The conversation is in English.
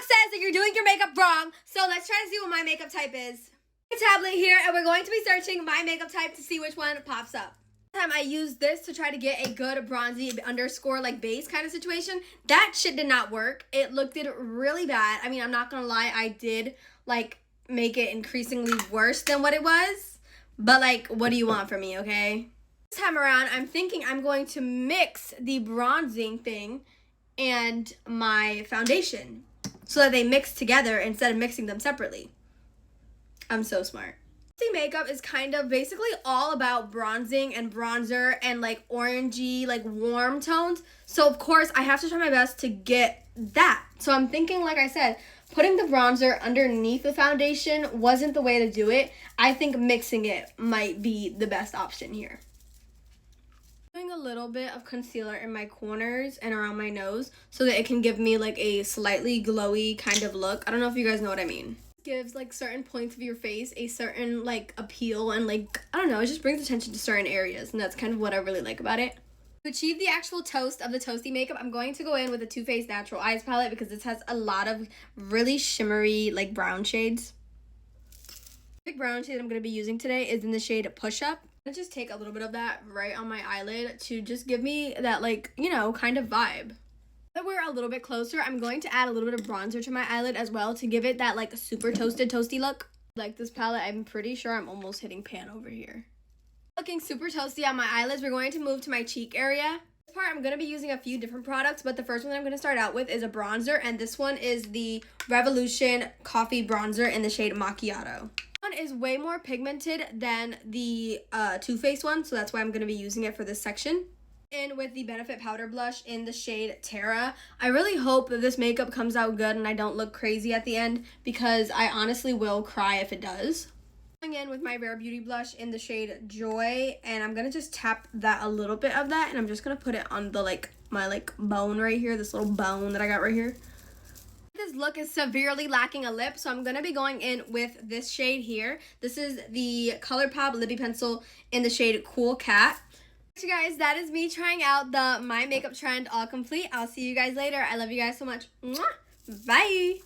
says that you're doing your makeup wrong, so let's try to see what my makeup type is. A tablet here, and we're going to be searching my makeup type to see which one pops up. Time I used this to try to get a good bronzy underscore like base kind of situation. That shit did not work. It looked really bad. I mean, I'm not gonna lie, I did like make it increasingly worse than what it was, but like, what do you want from me, okay? This time around, I'm thinking I'm going to mix the bronzing thing and my foundation so that they mix together instead of mixing them separately. I'm so smart. Makeup is kind of basically all about bronzing and bronzer and like orangey, like warm tones. So of course I have to try my best to get that. So I'm thinking, like I said, putting the bronzer underneath the foundation wasn't the way to do it. I think mixing it might be the best option here. Doing a little bit of concealer in my corners and around my nose so that it can give me like a slightly glowy kind of look. I don't know if you guys know what I mean. Gives like certain points of your face a certain like appeal, and like, I don't know, it just brings attention to certain areas, and that's kind of what I really like about it. To achieve the actual toast of the toasty makeup, I'm going to go in with a Too Faced Natural Eyes palette because this has a lot of really shimmery like brown shades. The big brown shade I'm going to be using today is in the shade Push Up. I'm going to just take a little bit of that right on my eyelid to just give me that like, you know, kind of vibe. That we're a little bit closer, I'm going to add a little bit of bronzer to my eyelid as well to give it that like super toasty look. Like this palette, I'm pretty sure I'm almost hitting pan over here. Looking super toasty on my eyelids, we're going to move to my cheek area. This part I'm going to be using a few different products, but the first one I'm going to start out with is a bronzer, and this one is the Revolution Coffee Bronzer in the shade Macchiato. This one is way more pigmented than the Too Faced one, so that's why I'm going to be using it for this section. In with the Benefit Powder Blush in the shade Terra. I really hope that this makeup comes out good and I don't look crazy at the end, because I honestly will cry if it does. Going in with my Rare Beauty blush in the shade Joy, and I'm gonna just tap that a little bit of that, and I'm just gonna put it on the like my like bone right here, this little bone that I got right here. This look is severely lacking a lip, so I'm gonna be going in with this shade here. This is the ColourPop Lippy Pencil in the shade Cool Cat. So guys, that is me trying out the My Makeup Trend all complete. I'll see you guys later. I love you guys so much. Mwah! Bye!